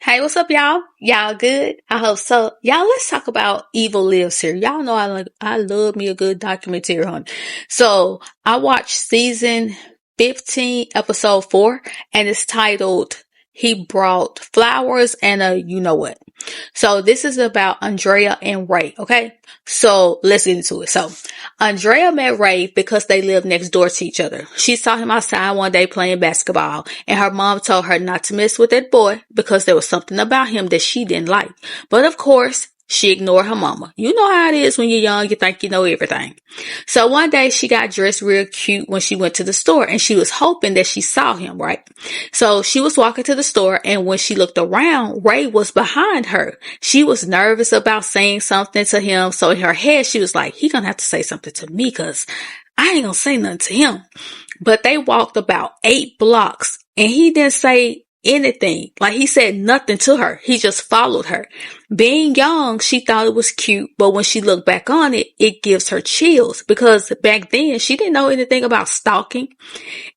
Hey, what's up, y'all? Y'all good? I hope so. Y'all, let's talk about Evil Lives here. Y'all know I love me a good documentary on it. So I watched season 15, episode 4, and it's titled "He Brought Flowers and a You Know What." So this is about Andrea and Ray. Okay, so let's get into it. So Andrea met Ray because they lived next door to each other. She saw him outside one day playing basketball, and her mom told her not to mess with that boy because there was something about him that she didn't like. But of course, she ignored her mama. You know how it is when you're young, you think you know everything. So one day she got dressed real cute when she went to the store, and she was hoping that she saw him, right? So she was walking to the store, and when she looked around, Ray was behind her. She was nervous about saying something to him. So in her head, she was like, he gonna have to say something to me because I ain't gonna say nothing to him. But they walked about 8 blocks and he didn't say anything. Like, he said nothing to her. He just followed her. Being young, she thought it was cute, but when she looked back on it, it gives her chills because back then she didn't know anything about stalking.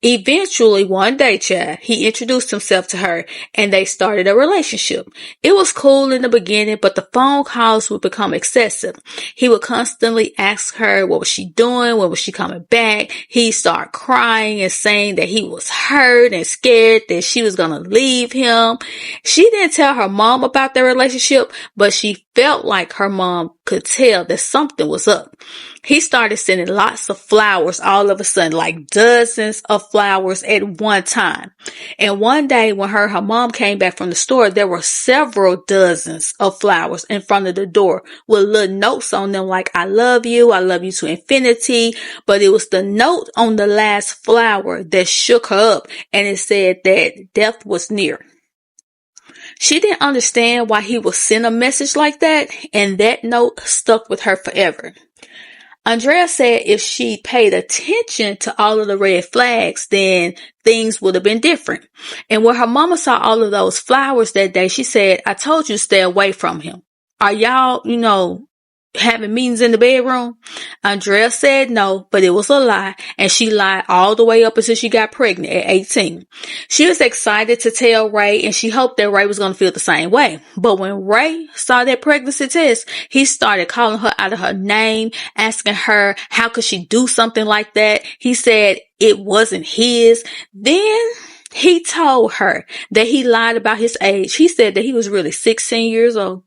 Eventually, one day, Chad, he introduced himself to her and they started a relationship. It was cool in the beginning, but the phone calls would become excessive. He would constantly ask her what was she doing, when was she coming back. He'd start crying and saying that he was hurt and scared that she was going to leave him. She didn't tell her mom about their relationship, but she felt like her mom could tell that something was up. He started sending lots of flowers all of a sudden, like dozens of flowers at one time. And one day when her mom came back from the store, there were several dozens of flowers in front of the door with little notes on them like, I love you to infinity. But it was the note on the last flower that shook her up, and it said that death was near. She didn't understand why he would send a message like that, and that note stuck with her forever. Andrea said if she paid attention to all of the red flags, then things would have been different. And when her mama saw all of those flowers that day, she said, I told you to stay away from him. Are y'all, having meetings in the bedroom? Andrea said no, but it was a lie, and she lied all the way up until she got pregnant at 18. She was excited to tell Ray, and she hoped that Ray was going to feel the same way. But when Ray saw that pregnancy test, he started calling her out of her name, asking her how could she do something like that. He said it wasn't his. Then he told her that he lied about his age. He said that he was really 16 years old.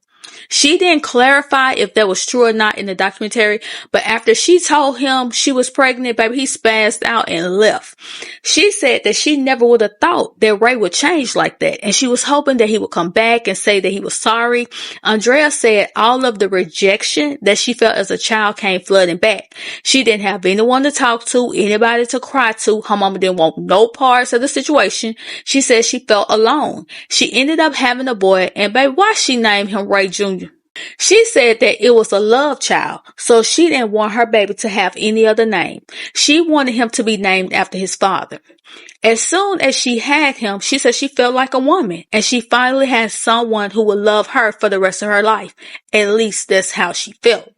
She didn't clarify if that was true or not in the documentary, but after she told him she was pregnant, baby, he spazzed out and left. She said that she never would have thought that Ray would change like that, and she was hoping that he would come back and say that he was sorry. Andrea said all of the rejection that she felt as a child came flooding back. She didn't have anyone to talk to, anybody to cry to. Her mama didn't want no parts of the situation. She said she felt alone. She ended up having a boy, and baby, why she named him Ray Jr.? She said that it was a love child, so she didn't want her baby to have any other name. She wanted him to be named after his father. As soon as she had him, she said she felt like a woman, and she finally had someone who would love her for the rest of her life. At least that's how she felt.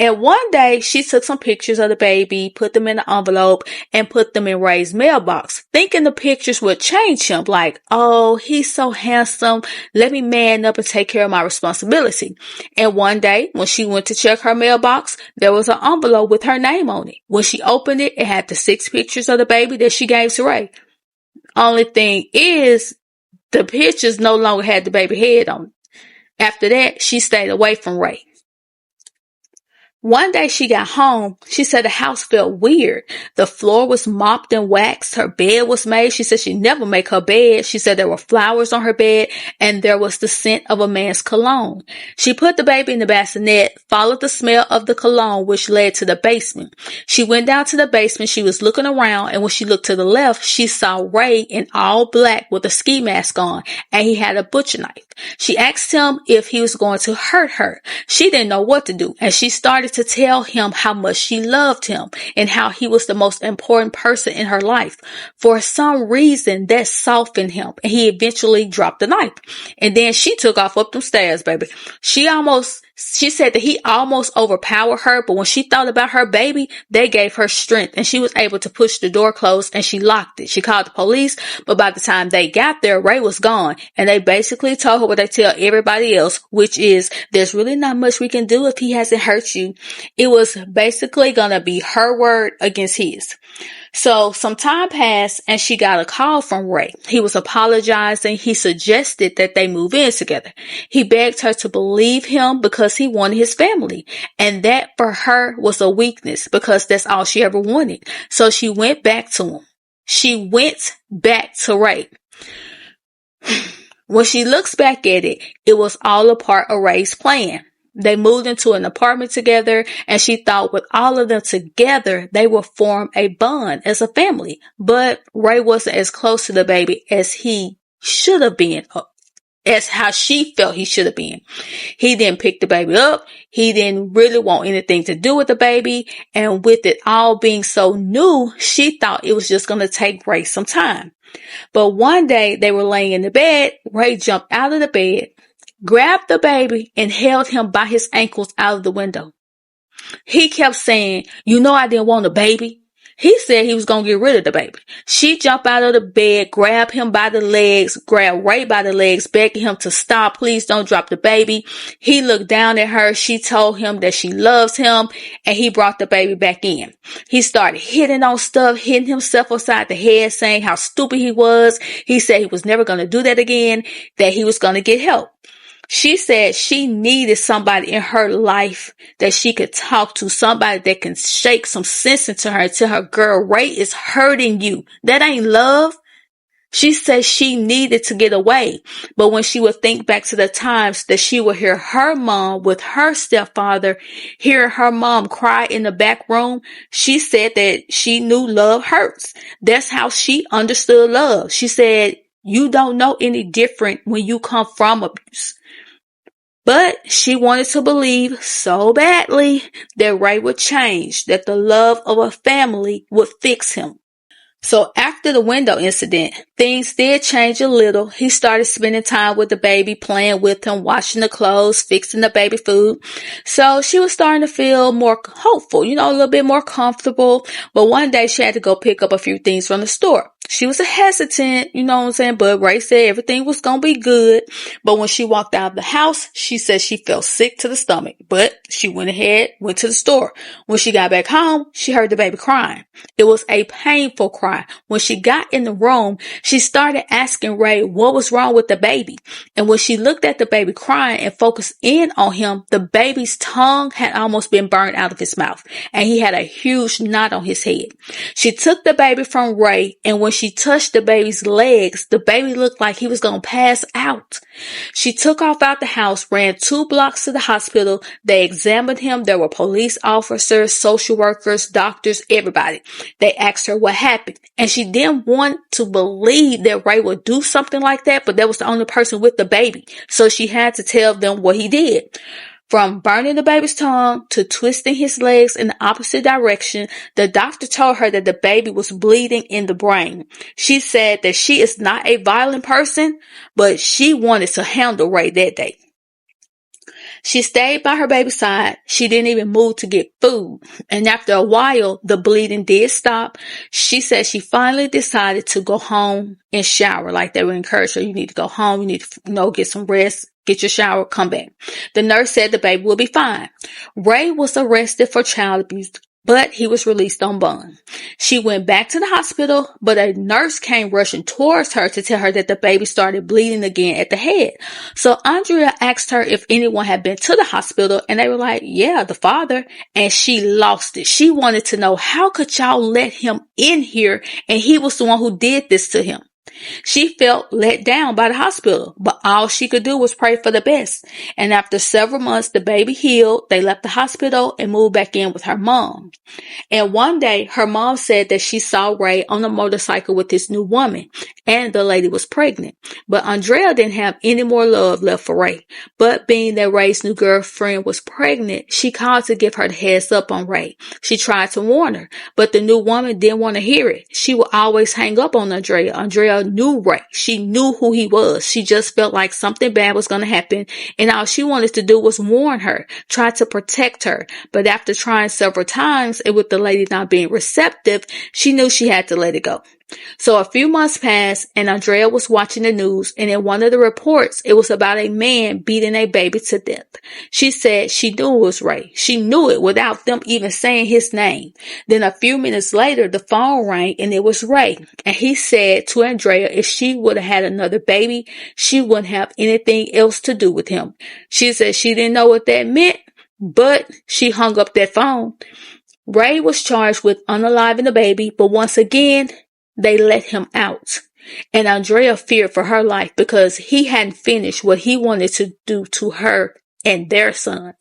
And one day, she took some pictures of the baby, put them in an envelope, and put them in Ray's mailbox, thinking the pictures would change him, like, oh, he's so handsome, let me man up and take care of my responsibility. And one day, when she went to check her mailbox, there was an envelope with her name on it. When she opened it, it had the 6 pictures of the baby that she gave to Ray. Only thing is, the pictures no longer had the baby head on it. After that, she stayed away from Ray. One day she got home, she said the house felt weird. The floor was mopped and waxed. Her bed was made. She said she never make her bed. She said there were flowers on her bed, and there was the scent of a man's cologne. She put the baby in the bassinet, followed the smell of the cologne, which led to the basement. She went down to the basement. She was looking around, and when she looked to the left, she saw Ray in all black with a ski mask on, and he had a butcher knife. She asked him if he was going to hurt her. She didn't know what to do, and she started to tell him how much she loved him and how he was the most important person in her life. For some reason, that softened him, and he eventually dropped the knife. And then she took off up them stairs, baby. She almost She said that he almost overpowered her, but when she thought about her baby, they gave her strength and she was able to push the door closed and she locked it. She called the police, but by the time they got there, Ray was gone and they basically told her what they tell everybody else, which is there's really not much we can do if he hasn't hurt you. It was basically gonna be her word against his. So some time passed and she got a call from Ray. He was apologizing. He suggested that they move in together. He begged her to believe him because he wanted his family. And that for her was a weakness because that's all she ever wanted. So she went back to him. She went back to Ray. When she looks back at it, it was all a part of Ray's plan. They moved into an apartment together and she thought with all of them together, they would form a bond as a family. But Ray wasn't as close to the baby as he should have been, as how she felt he should have been. He didn't pick the baby up. He didn't really want anything to do with the baby. And with it all being so new, she thought it was just going to take Ray some time. But one day they were laying in the bed. Ray jumped out of the bed, grabbed the baby, and held him by his ankles out of the window. He kept saying, "You know I didn't want a baby." He said he was going to get rid of the baby. She jumped out of the bed, grabbed him by the legs, grabbed Ray by the legs, begging him to stop. Please don't drop the baby. He looked down at her. She told him that she loves him, and he brought the baby back in. He started hitting on stuff, hitting himself upside the head, saying how stupid he was. He said he was never going to do that again, that he was going to get help. She said she needed somebody in her life that she could talk to, somebody that can shake some sense into her and tell her, "Girl, Ray is hurting you. That ain't love." She said she needed to get away. But when she would think back to the times that she would hear her mom with her stepfather, hear her mom cry in the back room, she said that she knew love hurts. That's how she understood love. She said, you don't know any different when you come from abuse. But she wanted to believe so badly that Ray would change, that the love of a family would fix him. So after the window incident, things did change a little. He started spending time with the baby, playing with him, washing the clothes, fixing the baby food. So she was starting to feel more hopeful, a little bit more comfortable. But one day she had to go pick up a few things from the store. She was hesitant, but Ray said everything was going to be good. But when she walked out of the house, she said she felt sick to the stomach, but she went to the store. When she got back home, she heard the baby crying. It was a painful cry. When she got in the room, she started asking Ray what was wrong with the baby. And when she looked at the baby crying and focused in on him, the baby's tongue had almost been burned out of his mouth and he had a huge knot on his head. She took the baby from Ray, and when she touched the baby's legs, the baby looked like he was going to pass out. She took off out the house, ran 2 blocks to the hospital. They examined him. There were police officers, social workers, doctors, everybody. They asked her what happened, and she didn't want to believe that Ray would do something like that, but that was the only person with the baby. So she had to tell them what he did. From burning the baby's tongue to twisting his legs in the opposite direction, the doctor told her that the baby was bleeding in the brain. She said that she is not a violent person, but she wanted to handle Ray that day. She stayed by her baby's side. She didn't even move to get food. And after a while, the bleeding did stop. She said she finally decided to go home and shower. Like they would encourage her, you need to go home. You need to, get some rest. Get your shower, come back. The nurse said the baby will be fine. Ray was arrested for child abuse, but he was released on bond. She went back to the hospital, but a nurse came rushing towards her to tell her that the baby started bleeding again at the head. So Andrea asked her if anyone had been to the hospital, and they were like, yeah, the father. And she lost it. She wanted to know, how could y'all let him in here? And he was the one who did this to him. She felt let down by the hospital, but all she could do was pray for the best. And after several months, the baby healed. They left the hospital and moved back in with her mom. And one day, her mom said that she saw Ray on a motorcycle with this new woman, and the lady was pregnant. But Andrea didn't have any more love left for Ray. But being that Ray's new girlfriend was pregnant, she called to give her the heads up on Ray. She tried to warn her, but the new woman didn't want to hear it. She would always hang up on Andrea. Andrea knew Ray. She knew who he was. She just felt like something bad was going to happen. And all she wanted to do was warn her, try to protect her. But after trying several times and with the lady not being receptive, she knew she had to let it go. So a few months passed and Andrea was watching the news, and in one of the reports, it was about a man beating a baby to death. She said she knew it was Ray. She knew it without them even saying his name. Then a few minutes later, the phone rang and it was Ray. And he said to Andrea if she would have had another baby, she wouldn't have anything else to do with him. She said she didn't know what that meant, but she hung up that phone. Ray was charged with unaliving the baby, but once again, they let him out. And Andrea feared for her life because he hadn't finished what he wanted to do to her and their son.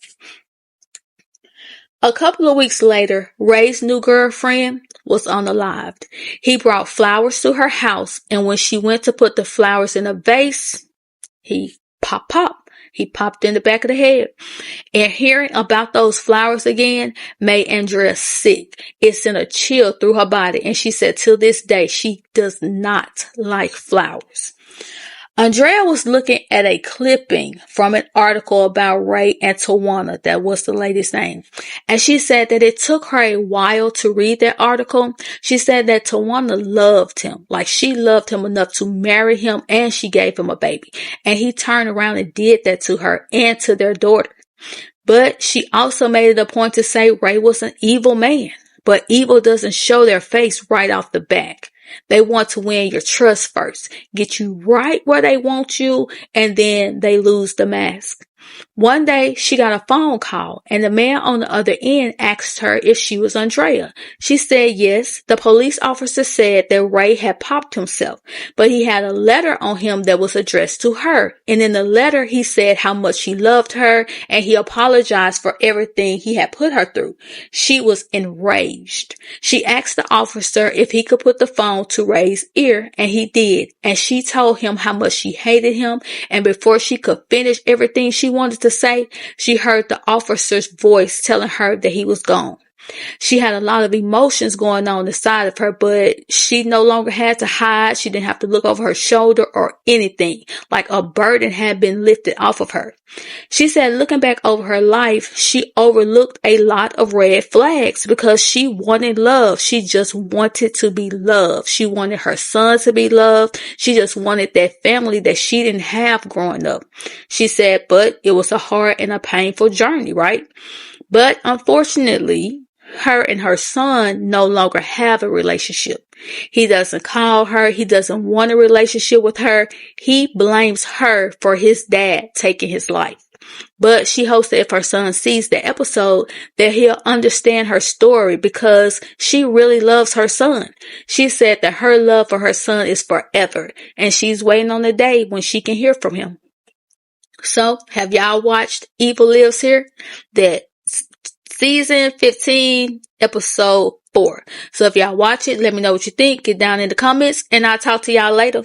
A couple of weeks later, Ray's new girlfriend was unalived. He brought flowers to her house, and when she went to put the flowers in a vase, he popped. He popped in the back of the head. And hearing about those flowers again made Andrea sick. It sent a chill through her body. And she said till this day, she does not like flowers. Andrea was looking at a clipping from an article about Ray and Tawana. That was the lady's name. And she said that it took her a while to read that article. She said that Tawana loved him. Like she loved him enough to marry him, and she gave him a baby. And he turned around and did that to her and to their daughter. But she also made it a point to say Ray was an evil man. But evil doesn't show their face right off the back. They want to win your trust first, get you right where they want you, and then they lose the mask. One day, she got a phone call, and the man on the other end asked her if she was Andrea. She said yes. The police officer said that Ray had popped himself, but he had a letter on him that was addressed to her. And in the letter, he said how much he loved her, and he apologized for everything he had put her through. She was enraged. She asked the officer if he could put the phone to Ray's ear, and he did. And she told him how much she hated him, and before she could finish everything she wanted to say, she heard the officer's voice telling her that he was gone. She had a lot of emotions going on inside of her, but she no longer had to hide. She didn't have to look over her shoulder or anything. Like a burden had been lifted off of her. She said looking back over her life, she overlooked a lot of red flags because she wanted love. She just wanted to be loved. She wanted her son to be loved. She just wanted that family that she didn't have growing up. She said, but it was a hard and a painful journey, right? But unfortunately, her and her son no longer have a relationship. He doesn't call her. He doesn't want a relationship with her. He blames her for his dad taking his life. But she hopes that if her son sees the episode, that he'll understand her story because she really loves her son. She said that her love for her son is forever, and she's waiting on the day when she can hear from him. So, have y'all watched Evil Lives Here? That Season 15, episode 4. So if y'all watch it, let me know what you think. Get down in the comments, and I'll talk to y'all later.